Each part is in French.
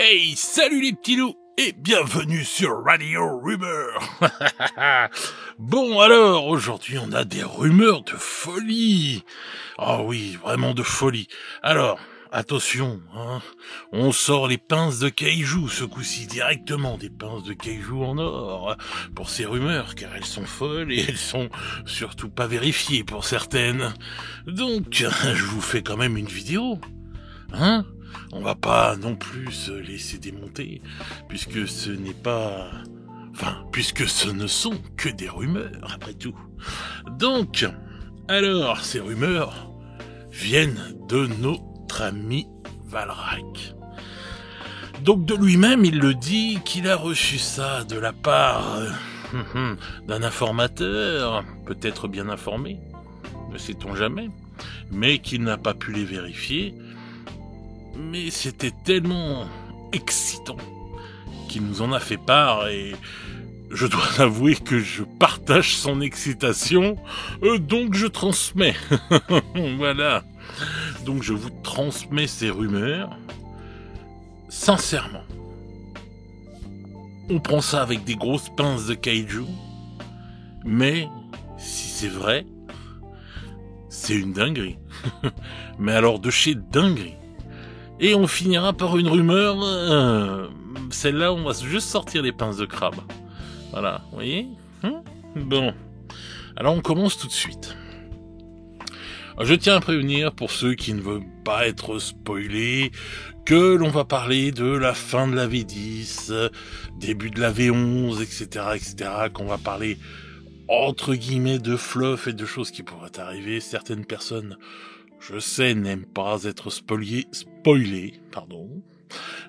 Hey, salut les petits loups et bienvenue sur Radio Rumeur. Bon alors, aujourd'hui on a des rumeurs de folie. Oh oui, vraiment de folie. Alors, attention, hein, on sort les pinces de Kaiju ce coup-ci, directement des pinces de Kaiju en or pour ces rumeurs, car elles sont folles et elles sont surtout pas vérifiées pour certaines. Donc, je vous fais quand même une vidéo, hein. On va pas non plus se laisser démonter, puisque ce n'est pas... puisque ce ne sont que des rumeurs, après tout. Donc, alors, ces rumeurs viennent de notre ami Valrak. Donc de lui-même, il le dit qu'il a reçu ça de la part d'un informateur, peut-être bien informé, ne sait-on jamais, mais qu'il n'a pas pu les vérifier. Mais c'était tellement excitant qu'il nous en a fait part et je dois avouer que je partage son excitation, donc je transmets. Voilà. Donc je vous transmets ces rumeurs. Sincèrement, on prend ça avec des grosses pinces de Kaiju, mais si c'est vrai, c'est une dinguerie. Mais alors de chez dinguerie. Et on finira par une rumeur, celle-là on va juste sortir les pinces de crabe. Voilà, vous voyez, Bon, alors on commence tout de suite. Alors, je tiens à prévenir pour ceux qui ne veulent pas être spoilés, que l'on va parler de la fin de la V10, début de la V11, etc., qu'on va parler entre guillemets de fluff et de choses qui pourraient arriver. Certaines personnes, je sais, n'aiment pas être spoilés,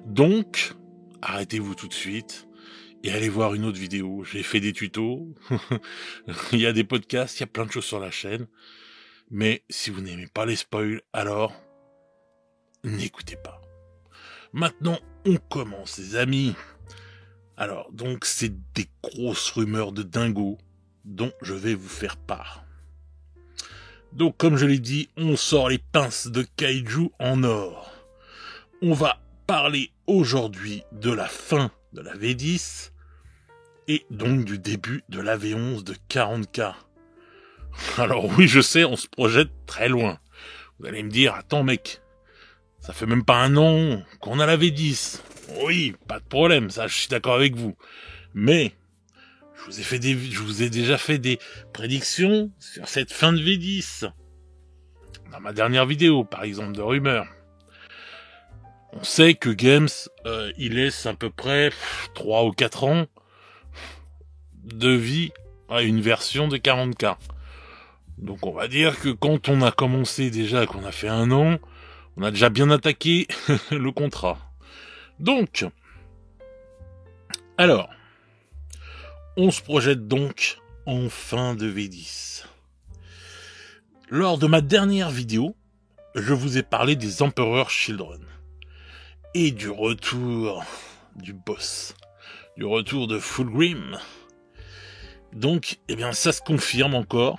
Donc, arrêtez-vous tout de suite et allez voir une autre vidéo. J'ai fait des tutos, il y a des podcasts, il y a plein de choses sur la chaîne. Mais si vous n'aimez pas les spoils, alors n'écoutez pas. Maintenant, on commence, les amis. Alors, donc, c'est des grosses rumeurs de dingo dont je vais vous faire part. Donc, comme je l'ai dit, on sort les pinces de Kaiju en or. On va parler aujourd'hui de la fin de la V10 et donc du début de la V11 de 40K. Alors oui, je sais, on se projette très loin. Vous allez me dire, attends mec, ça fait même pas un an qu'on a la V10. Oui, pas de problème, ça je suis d'accord avec vous. Mais je vous ai déjà fait des prédictions sur cette fin de V10. Dans ma dernière vidéo, par exemple, de rumeurs. On sait que Games, il laisse à peu près 3 ou 4 ans de vie à une version de 40K. Donc on va dire que quand on a commencé déjà, qu'on a fait 1 an, on a déjà bien attaqué le contrat. Donc, alors, on se projette donc en fin de V10. Lors de ma dernière vidéo, je vous ai parlé des Emperor Children. Et du retour du boss. Du retour de Fulgrim. Donc, eh bien, ça se confirme encore.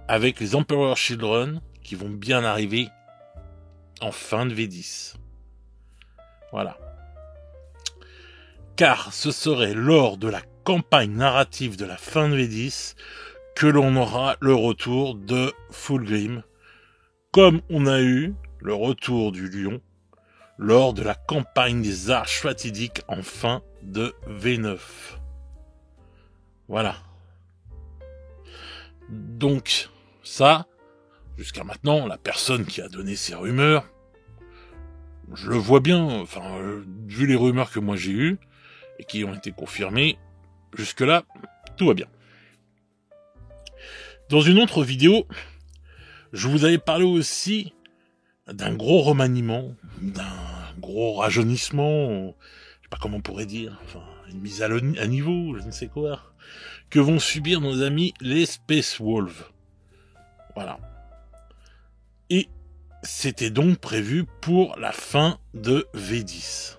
Avec les Emperor Children qui vont bien arriver en fin de V10. Voilà. Car ce serait lors de la campagne narrative de la fin de V10 que l'on aura le retour de Fulgrim, comme on a eu le retour du lion lors de la campagne des arches fatidiques en fin de V9. Voilà. Donc, ça, jusqu'à maintenant, la personne qui a donné ces rumeurs, je le vois bien, vu les rumeurs que moi j'ai eues, et qui ont été confirmées, jusque-là, tout va bien. Dans une autre vidéo, je vous avais parlé aussi d'un gros remaniement, d'un gros rajeunissement, je sais pas comment on pourrait dire, une mise à niveau, je ne sais quoi, que vont subir nos amis les Space Wolves. Voilà. Et c'était donc prévu pour la fin de V10.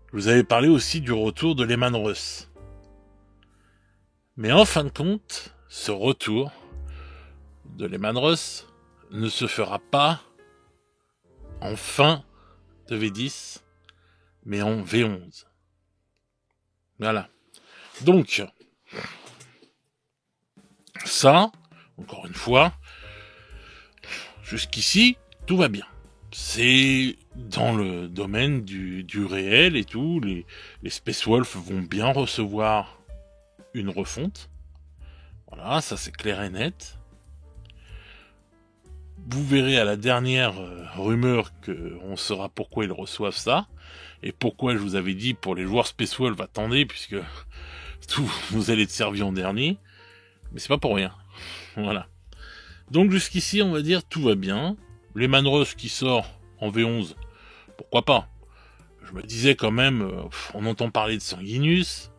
Je vous avais parlé aussi du retour de Lehman Russ. Mais en fin de compte, ce retour de Lehman Russ ne se fera pas en fin de V10, mais en V11. Voilà. Donc, ça, encore une fois, jusqu'ici, tout va bien. C'est dans le domaine du réel et tout. Les Space Wolf vont bien recevoir une refonte. Voilà, ça c'est clair et net. Vous verrez à la dernière rumeur qu'on saura pourquoi ils reçoivent ça. Et pourquoi je vous avais dit pour les joueurs Space Wolf, attendez, puisque tout vous allez être servi en dernier. Mais c'est pas pour rien. Voilà. Donc jusqu'ici, on va dire, tout va bien. Les Manros qui sort en V11, pourquoi pas. Je me disais quand même, on entend parler de Sanguinius,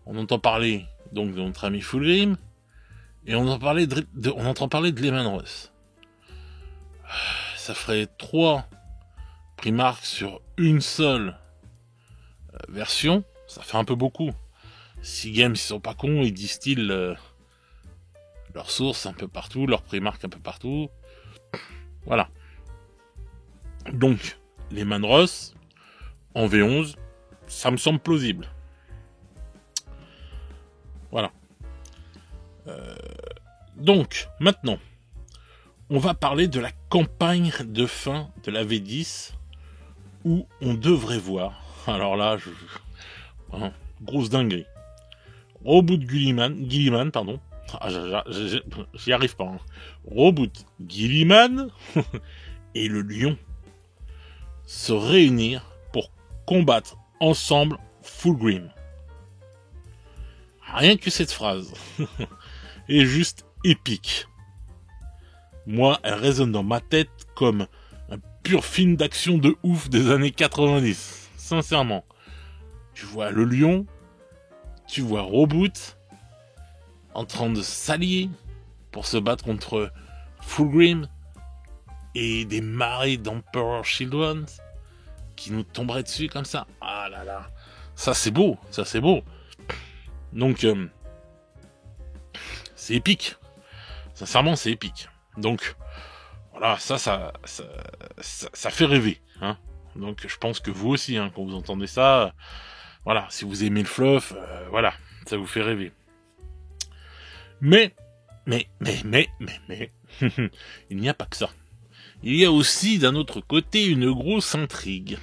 on entend parler donc de notre ami Fulgrim, et on entend parler de Lemanros. Ça ferait 3 Primarques sur une seule version, ça fait un peu beaucoup. Si Games ils sont pas cons, ils distillent leurs sources un peu partout, leurs Primarques un peu partout. Voilà. Donc, les Manros, en V11, ça me semble plausible. Voilà. Donc, maintenant, on va parler de la campagne de fin de la V10, où on devrait voir, alors là, grosse dinguerie, Roboute Guilliman, pardon, j'y arrive pas, Roboute Guilliman et le lion se réunir pour combattre ensemble Fulgrim. Rien que cette phrase est juste épique. Moi, elle résonne dans ma tête comme un pur film d'action de ouf des années 90. Sincèrement. Tu vois le lion, tu vois Roboute en train de s'allier pour se battre contre Fulgrim et des marées d'Emperor Shield Ones qui nous tomberaient dessus comme ça. Ah là là. Ça c'est beau, ça c'est beau. Donc, c'est épique. Sincèrement, c'est épique. Donc, voilà, ça fait rêver. Hein. Donc, je pense que vous aussi, hein, quand vous entendez ça, voilà, si vous aimez le fluff, voilà, ça vous fait rêver. Mais, il n'y a pas que ça. Il y a aussi, d'un autre côté, une grosse intrigue.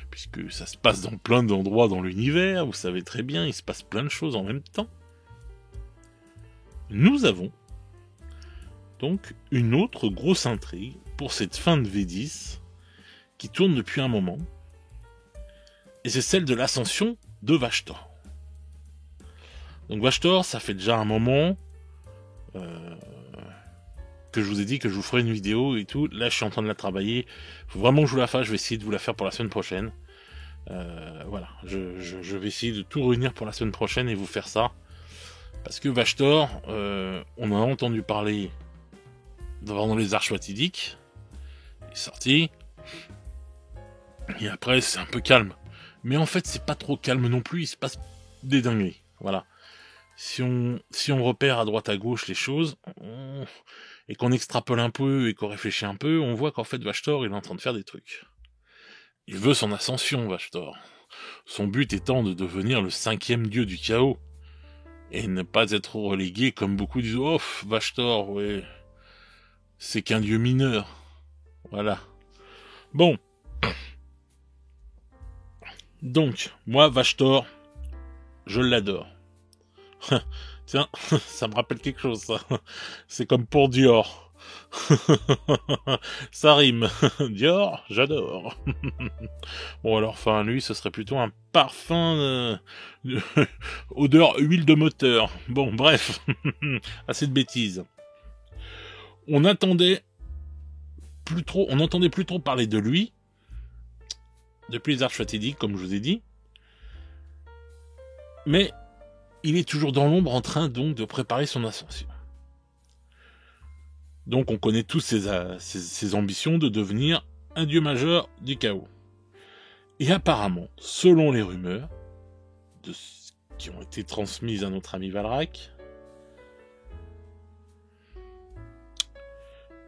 Puisque ça se passe dans plein d'endroits dans l'univers, vous savez très bien, il se passe plein de choses en même temps. Nous avons donc une autre grosse intrigue pour cette fin de V10 qui tourne depuis un moment, et c'est celle de l'ascension de Vashtor. Donc Vashtor, ça fait déjà un moment que je vous ai dit que je vous ferai une vidéo et tout. Là, je suis en train de la travailler. Faut vraiment que je vous la fasse. Je vais essayer de vous la faire pour la semaine prochaine. Voilà, je vais essayer de tout réunir pour la semaine prochaine et vous faire ça. Parce que Vashtor, on en a entendu parler dans les Arches Fatidiques. Il est sorti. Et après, c'est un peu calme. Mais en fait, c'est pas trop calme non plus. Il se passe des dingueries. Voilà. Si on repère à droite à gauche les choses, et qu'on extrapole un peu et qu'on réfléchit un peu, on voit qu'en fait Vashtor, il est en train de faire des trucs. Il veut son ascension, Vashtor. Son but étant de devenir le 5e dieu du chaos. Et ne pas être relégué comme beaucoup disent, oh, Vashtor, ouais, c'est qu'un dieu mineur. Voilà. Bon. Donc, moi, Vashtor, je l'adore. Tiens, ça me rappelle quelque chose, ça. C'est comme pour Dior. Ça rime. Dior, j'adore. Bon, alors, enfin, lui, ce serait plutôt un parfum odeur huile de moteur. Bon, bref. Assez de bêtises. On n'entendait plus trop parler de lui depuis les Arches Fatidiques, comme je vous ai dit. Mais il est toujours dans l'ombre en train donc de préparer son ascension. Donc on connaît tous ses ambitions de devenir un dieu majeur du chaos. Et apparemment, selon les rumeurs qui ont été transmises à notre ami Valrak,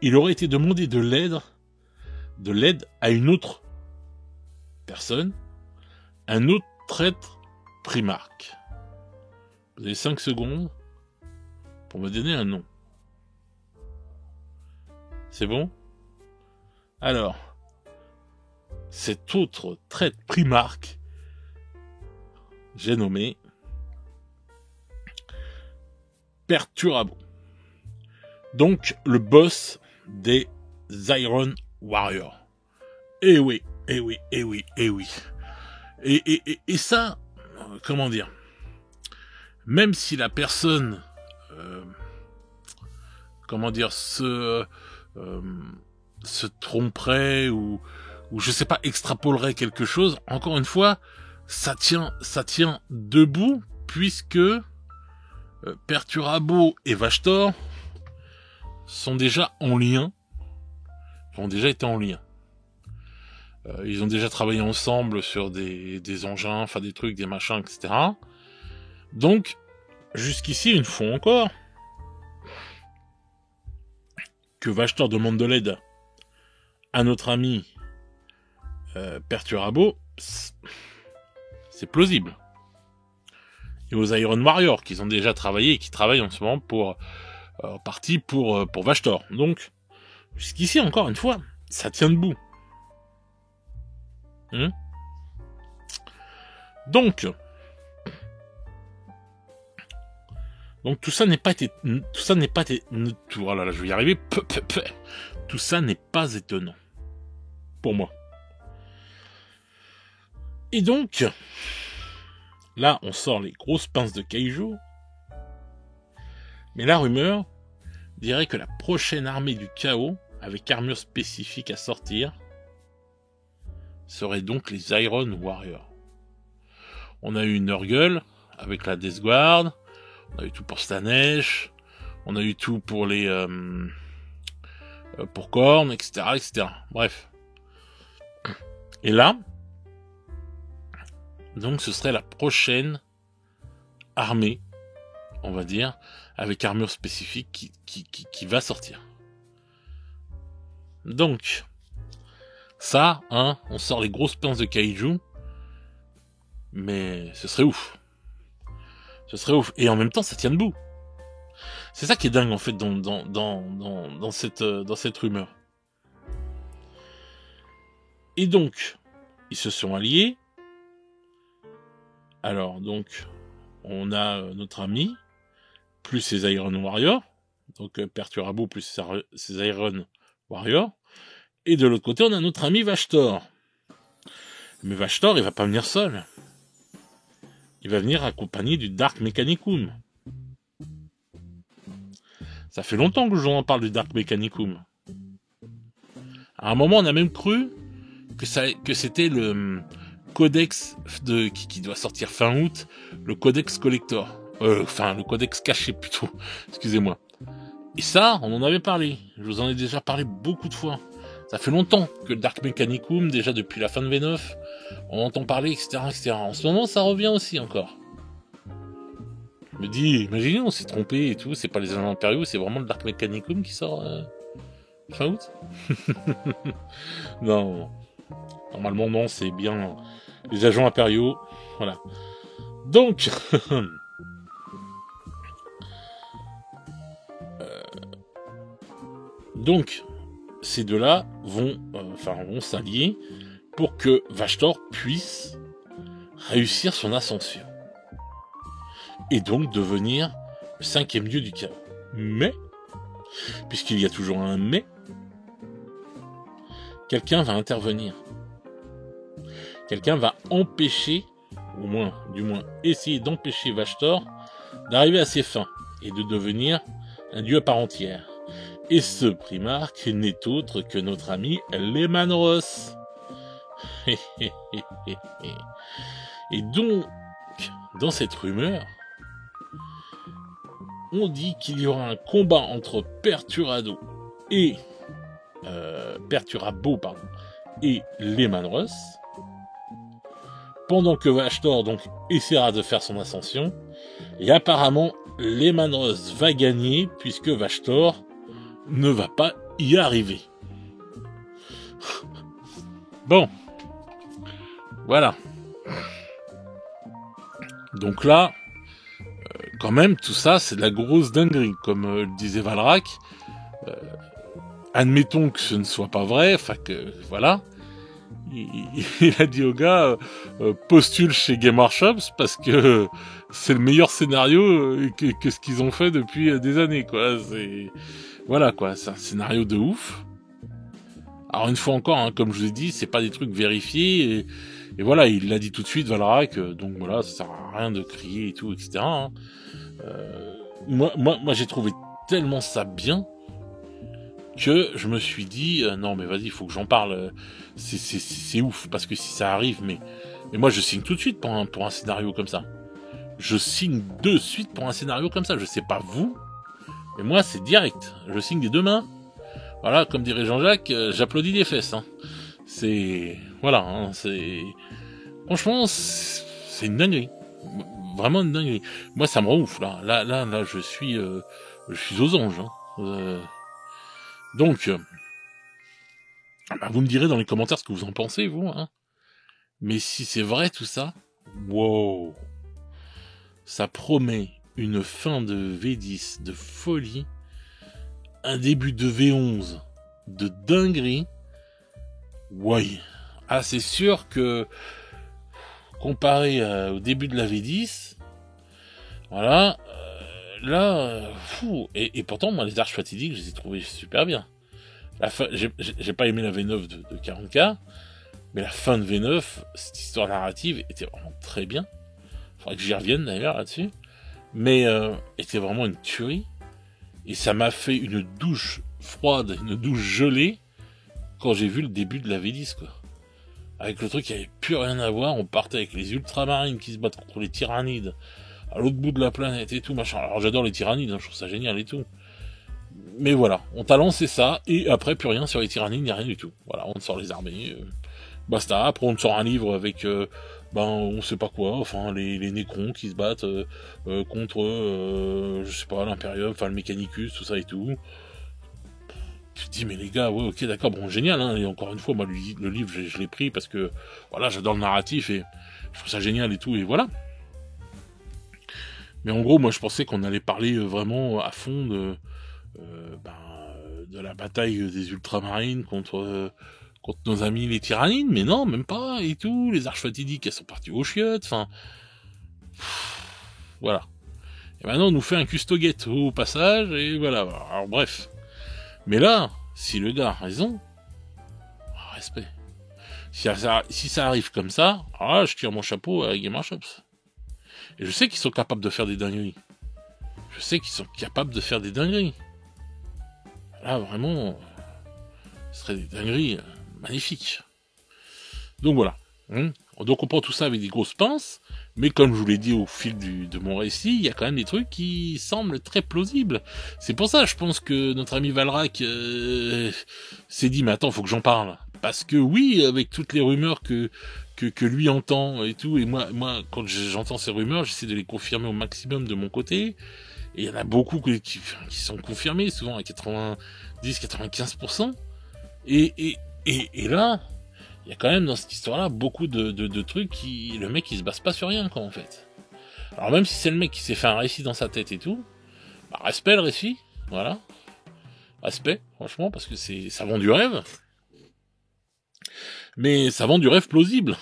il aurait été demandé de l'aide de l'aide à une autre personne, un autre traître Primark. Vous avez 5 secondes pour me donner un nom. C'est bon? Alors, cet autre traître Primark, j'ai nommé Perturabo. Donc, le boss des Iron Warriors. Eh oui, eh oui, eh oui, eh oui. Et ça, comment dire, même si la personne, se tromperait ou je sais pas, extrapolerait quelque chose, encore une fois, ça tient debout, puisque Perturabo et Vashtor sont déjà en lien, ont déjà été en lien. Ils ont déjà travaillé ensemble sur des engins, enfin des trucs, des machins, etc. Donc, jusqu'ici, une fois encore, que Vashtor demande de l'aide à notre ami Perturabo, c'est plausible. Et aux Iron Warriors, qu'ils ont déjà travaillé et qui travaillent en ce moment pour Vashtor. Donc, jusqu'ici, encore une fois, ça tient debout. Donc tout ça n'est pas voilà, je vais y arriver. Tout ça n'est pas étonnant pour moi. Et donc là, on sort les grosses pinces de Kaiju, mais la rumeur dirait que la prochaine armée du chaos, avec armure spécifique à sortir, serait donc les Iron Warriors. On a eu Nurgle avec la Death Guard, on a eu tout pour Slaanesh, on a eu tout pour les pour Khorne, etc. Bref. Et là, donc ce serait la prochaine armée, on va dire, avec armure spécifique qui va sortir. Donc, ça, on sort les grosses pinces de Kaiju, mais ce serait ouf. Ce serait ouf. Et en même temps, ça tient debout. C'est ça qui est dingue, en fait, dans cette rumeur. Et donc, ils se sont alliés. Alors, donc, on a notre ami, plus ses Iron Warriors. Donc, Perturabo plus ses Iron Warriors. Et de l'autre côté, on a notre ami Vashtor. Mais Vashtor, il va pas venir seul. Il va venir accompagné du Dark Mechanicum. Ça fait longtemps que je vous en parle du Dark Mechanicum. À un moment, on a même cru que c'était le codex qui doit sortir fin août, le codex collector. Le codex caché plutôt. Excusez-moi. Et ça, on en avait parlé. Je vous en ai déjà parlé beaucoup de fois. Ça fait longtemps que le Dark Mechanicum, déjà depuis la fin de V9, on entend parler, etc. En ce moment, ça revient aussi encore. Je me dis, imaginez, on s'est trompé et tout, c'est pas les agents impériaux, c'est vraiment le Dark Mechanicum qui sort fin août. Non, normalement non, c'est bien les agents impériaux, voilà. Donc, ces deux-là vont s'allier pour que Vashtor puisse réussir son ascension. Et donc devenir le 5e dieu du chaos. Mais, puisqu'il y a toujours un mais, quelqu'un va intervenir. Quelqu'un va empêcher, du moins essayer d'empêcher Vashtor d'arriver à ses fins et de devenir un dieu à part entière. Et ce Primark n'est autre que notre ami Lemanros. Et donc, dans cette rumeur, on dit qu'il y aura un combat entre Perturabo et Lemanros, pendant que Vashtor donc essaiera de faire son ascension, et apparemment Lemanros va gagner puisque Vashtor ne va pas y arriver. Bon, voilà. Donc là, quand même, tout ça, c'est de la grosse dinguerie, comme le disait Valrac. Admettons que ce ne soit pas vrai, enfin que, voilà. Il a dit au gars, postule chez Game Workshops parce que c'est le meilleur scénario que ce qu'ils ont fait depuis des années, quoi. Voilà, quoi, c'est un scénario de ouf. Alors une fois encore, hein, comme je vous ai dit, c'est pas des trucs vérifiés, et voilà, il l'a dit tout de suite, Valrac, donc voilà, ça sert à rien de crier et tout, etc. Hein. Moi, j'ai trouvé tellement ça bien que je me suis dit non mais vas-y, il faut que j'en parle. C'est ouf, parce que si ça arrive, mais moi je signe tout de suite pour un scénario comme ça. Je signe de suite pour un scénario comme ça. Je sais pas vous, mais moi c'est direct. Je signe des deux mains. Voilà, comme dirait Jean-Jacques, j'applaudis des fesses. Hein. C'est voilà, hein, c'est franchement c'est une dinguerie, vraiment une dinguerie. Moi ça me rend ouf là, je suis aux anges. Hein. Donc, bah vous me direz dans les commentaires ce que vous en pensez, vous. Hein. Mais si c'est vrai tout ça, wow, ça promet une fin de V10 de folie, un début de V11 de dinguerie. Ouais. Ah, c'est sûr que comparé au début de la V10, voilà, fou. Et pourtant, moi, les arches fatidiques, je les ai trouvées super bien. La fin, j'ai pas aimé la V9 de 40K, mais la fin de V9, cette histoire narrative était vraiment très bien. Faudrait que j'y revienne d'ailleurs là-dessus. Mais était vraiment une tuerie. Et ça m'a fait une douche froide, une douche gelée, quand j'ai vu le début de la V10, quoi. Avec le truc qui avait plus rien à voir, on partait avec les ultramarines qui se battent contre les tyrannides, à l'autre bout de la planète et tout, machin. Alors j'adore les tyrannides, hein, je trouve ça génial et tout. Mais voilà, on t'a lancé ça, et après plus rien sur les tyrannides, ni rien du tout. Voilà, on te sort les armées, basta. Après on te sort un livre avec, on sait pas quoi, enfin les Nécrons qui se battent contre, je sais pas, l'Imperium, enfin le Mechanicus, tout ça et tout. Tu te dis mais les gars, ouais, ok, d'accord, bon, génial, hein, et encore une fois, moi le livre je l'ai pris parce que voilà, j'adore le narratif et je trouve ça génial et tout, et voilà. Mais en gros, moi je pensais qu'on allait parler vraiment à fond de la bataille des ultramarines contre nos amis les tyrannides, mais non, même pas, et tout, les arches fatidiques, elles sont parties aux chiottes, enfin, voilà. Et maintenant, on nous fait un custoguette au passage, et voilà, alors bref. Mais là, si le gars a raison, respect. Si ça arrive comme ça, alors là, je tire mon chapeau à Game Workshops. Et je sais qu'ils sont capables de faire des dingueries. Je sais qu'ils sont capables de faire des dingueries. Là, vraiment, ce serait des dingueries magnifiques. Donc voilà. Donc on prend tout ça avec des grosses pinces, mais comme je vous l'ai dit au fil de mon récit, il y a quand même des trucs qui semblent très plausibles. C'est pour ça, je pense que notre ami Valrac s'est dit, mais attends, faut que j'en parle. Parce que oui, avec toutes les rumeurs que lui entend et tout, et moi quand j'entends ces rumeurs, j'essaie de les confirmer au maximum de mon côté, et il y en a beaucoup qui sont confirmés, souvent à 90-95%, et là, il y a quand même dans cette histoire-là beaucoup de trucs qui... Le mec il se base pas sur rien, quoi, en fait. Alors même si c'est le mec qui s'est fait un récit dans sa tête et tout, bah respect le récit, voilà. Respect, franchement, parce que ça vend du rêve. Mais ça vend du rêve plausible.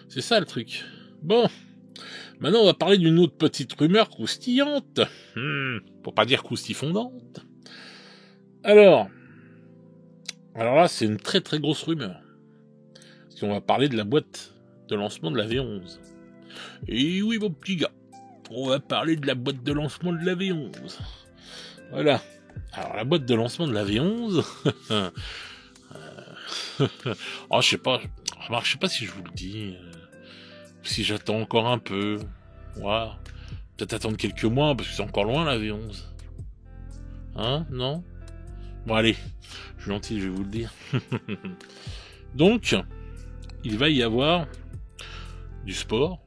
C'est ça le truc. Bon, maintenant on va parler d'une autre petite rumeur croustillante. Pour pas dire croustifondante. Alors là, c'est une très très grosse rumeur. Parce qu'on va parler de la boîte de lancement de la V11. Et oui, mon petit gars, on va parler de la boîte de lancement de la V11. Voilà. Alors, la boîte de lancement de la V11... oh, je sais pas. Remarque, je sais pas si je vous le dis. Si j'attends encore un peu. Voilà. Peut-être attendre quelques mois, parce que c'est encore loin la V11. Hein? Non? Bon, allez. Je suis gentil, je vais vous le dire. Donc, il va y avoir du sport.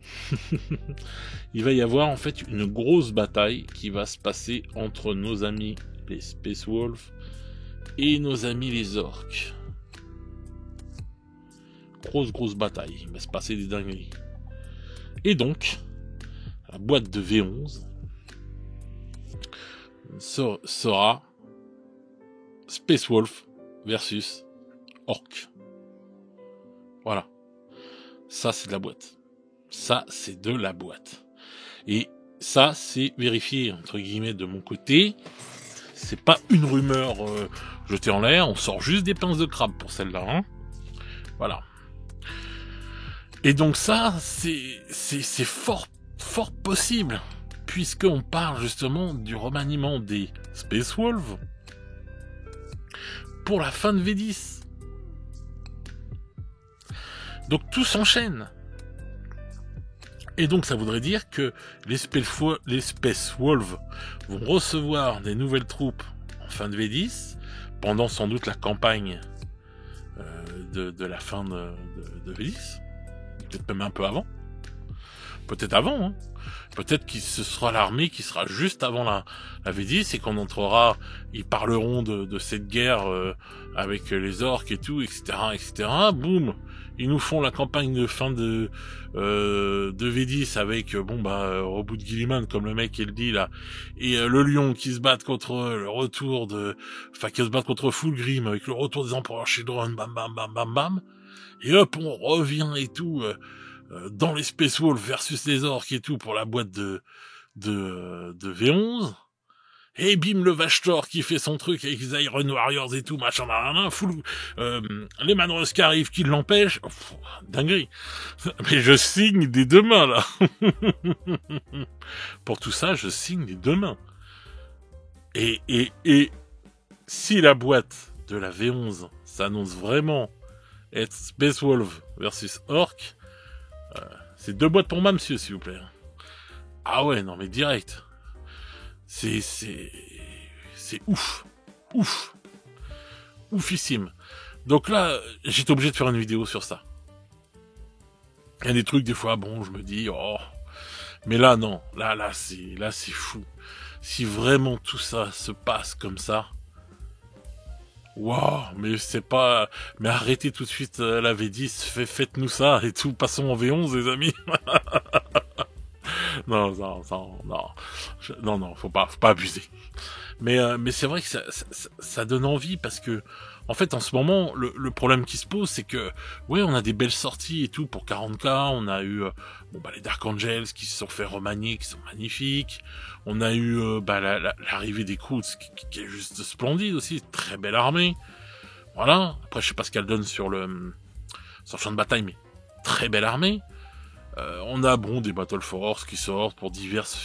Il va y avoir en fait une grosse bataille qui va se passer entre nos amis les Space Wolves et nos amis les orques. grosse bataille. Il va se passer des dingueries. Et donc, la boîte de V11 sera Space Wolf versus Orc. Voilà. Ça, c'est de la boîte. Ça, c'est de la boîte. Et ça, c'est vérifié, entre guillemets, de mon côté. C'est pas une rumeur jetée en l'air. On sort juste des pinces de crabe pour celle-là. Hein. Voilà. Et donc ça, c'est fort possible. Puisqu'on parle justement du remaniement des Space Wolves pour la fin de V10. Donc tout s'enchaîne. Et donc ça voudrait dire que les Space Wolves vont recevoir des nouvelles troupes en fin de V10, pendant sans doute la campagne de la fin de V10, peut-être même un peu avant, peut-être avant, hein. Peut-être que ce sera l'armée qui sera juste avant la V10 et qu'on entrera, ils parleront de cette guerre avec les orques et tout, etc. Boum, ils nous font la campagne de fin de V10 avec Reboot Gilliman comme le mec il dit là, et le lion qui se bat contre le retour qui se bat contre Fulgrim avec le retour des empereurs Children, bam, et hop on revient et tout. Dans les Space Wolves versus les orques et tout pour la boîte de V11. Et bim, le Vashtor qui fait son truc avec les Iron Warriors et tout, machin, les Manros qui arrivent, qui l'empêchent. Dinguerie. Mais je signe des deux mains, là. Pour tout ça, je signe des deux mains. Et si la boîte de la V11 s'annonce vraiment être Space Wolf versus Orc, c'est 2 boîtes pour moi, monsieur, s'il vous plaît. Ah ouais, non, mais direct. C'est oufissime. Donc là, j'étais obligé de faire une vidéo sur ça. Il y a des trucs, des fois, je me dis, mais là, non. Là, c'est fou. Si vraiment tout ça se passe comme ça, waouh, mais arrêtez tout de suite la V10, faites-nous ça et tout, passons en V11 les amis. non, faut pas abuser. Mais c'est vrai que ça donne envie parce que, en fait, en ce moment, le problème qui se pose, c'est que, ouais, on a des belles sorties et tout pour 40K, on a eu, les Dark Angels qui se sont fait remanier, qui sont magnifiques, on a eu, l'arrivée des Croods qui est juste splendide aussi, très belle armée, voilà. Après, je sais pas ce qu'elle donne sur le champ de bataille, mais très belle armée. On a, des Battle Force qui sortent pour diverses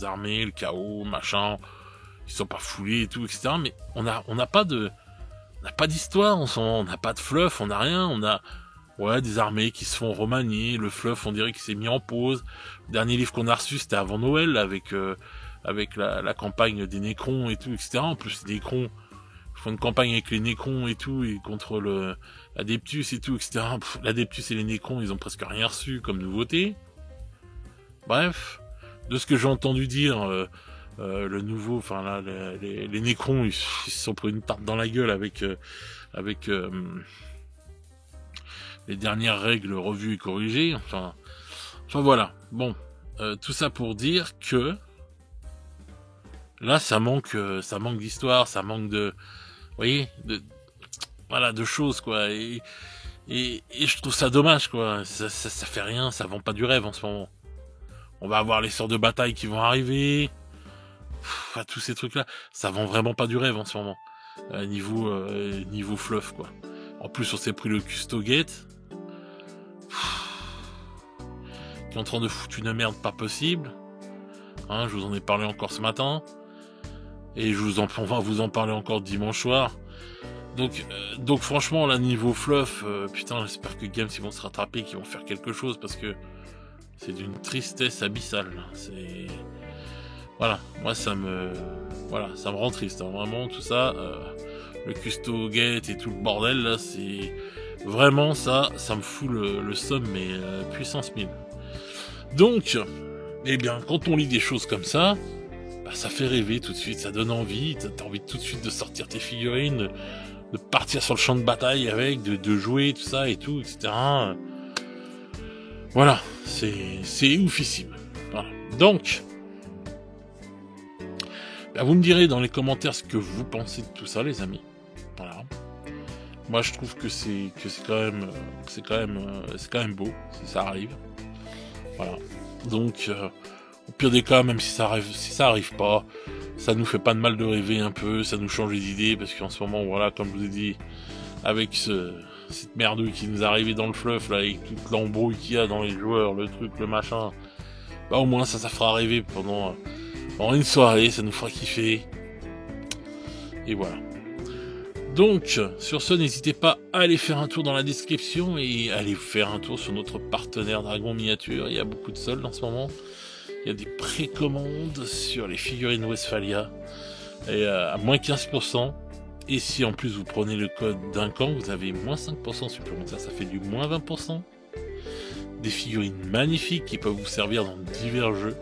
armées, le chaos, machin, qui sont pas foulés et tout, etc. Mais on n'a pas d'histoire, on n'a pas de fluff, on n'a rien, on a des armées qui se font remanier, le fluff on dirait qu'il s'est mis en pause. Le dernier livre qu'on a reçu c'était avant Noël avec la campagne des Nécrons et tout, etc. En plus les Nécrons font une campagne avec les Nécrons et tout, et contre l'Adeptus et tout, etc. L'Adeptus et les Nécrons ils ont presque rien reçu comme nouveauté. Bref, de ce que j'ai entendu dire, le nouveau, les Nécrons, ils se sont pris une tarte dans la gueule avec les dernières règles revues et corrigées. Enfin voilà. Bon, tout ça pour dire que là, ça manque d'histoire, ça manque de, vous voyez, de choses quoi. Et je trouve ça dommage quoi. Ça fait rien, ça vend pas du rêve en ce moment. On va avoir les sorts de bataille qui vont arriver. Tous ces trucs-là, ça vend vraiment pas du rêve en ce moment. Niveau fluff, quoi. En plus, on s'est pris le Custo Gate. Qui est en train de foutre une merde pas possible. Je vous en ai parlé encore ce matin. Et on va vous en parler encore dimanche soir. Donc franchement, là, niveau fluff, j'espère que Games, ils vont se rattraper, qu'ils vont faire quelque chose, parce que c'est d'une tristesse abyssale. C'est... Voilà, moi ça me rend triste, hein. Vraiment tout ça, le Custo Gate et tout le bordel là, c'est vraiment ça me fout le somme, mais puissance 1000. Donc, quand on lit des choses comme ça, ça fait rêver tout de suite, ça donne envie, t'as envie tout de suite de sortir tes figurines, de partir sur le champ de bataille avec, de jouer, tout ça et tout, etc. Voilà, c'est oufissime. Voilà. Donc, vous me direz dans les commentaires ce que vous pensez de tout ça, les amis. Voilà. Moi, je trouve que c'est quand même beau si ça arrive. Voilà. Donc, au pire des cas, même si ça arrive pas, ça nous fait pas de mal de rêver un peu, ça nous change les idées, parce qu'en ce moment, voilà, comme je vous ai dit, avec cette merdouille qui nous est arrivée dans le fluff, là, avec toute l'embrouille qu'il y a dans les joueurs, le truc, le machin, au moins ça fera rêver pendant une soirée, ça nous fera kiffer. Et voilà. Donc, sur ce, n'hésitez pas à aller faire un tour dans la description et aller faire un tour sur notre partenaire Dragon Miniature. Il y a beaucoup de soldes en ce moment. Il y a des précommandes sur les figurines Westphalia et à moins 15%. Et si en plus vous prenez le code d'un camp, vous avez moins 5% supplémentaire, ça fait du moins 20%. Des figurines magnifiques qui peuvent vous servir dans divers jeux.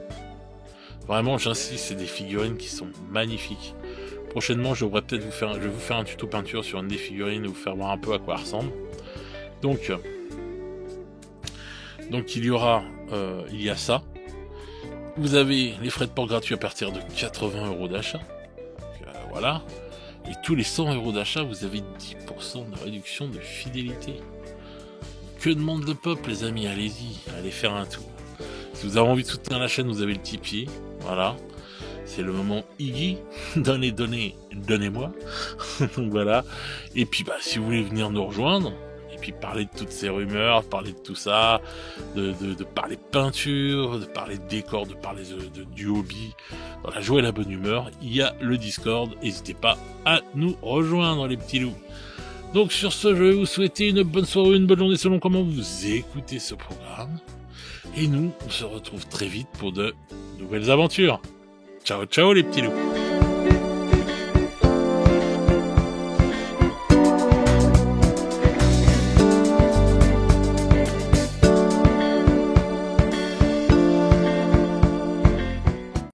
Vraiment, j'insiste, c'est des figurines qui sont magnifiques. Prochainement, je vais vous faire un tuto peinture sur une des figurines et vous faire voir un peu à quoi elle ressemble. Donc il y a ça. Vous avez les frais de port gratuits à partir de 80€ d'achat. Voilà. Et tous les 100€ d'achat, vous avez 10% de réduction de fidélité. Que demande le peuple, les amis? Allez-y, allez faire un tour. Si vous avez envie de soutenir la chaîne, vous avez le Tipeee. Voilà. C'est le moment Iggy. Donnez-moi. Donc voilà. Et puis, si vous voulez venir nous rejoindre, et puis parler de toutes ces rumeurs, parler de tout ça, de parler de peinture, de parler de décor, de parler du hobby, dans la joie et la bonne humeur, il y a le Discord. N'hésitez pas à nous rejoindre, les petits loups. Donc sur ce, je vais vous souhaiter une bonne soirée, une bonne journée selon comment vous écoutez ce programme. Et nous, on se retrouve très vite pour de nouvelles aventures. Ciao, ciao les petits loups.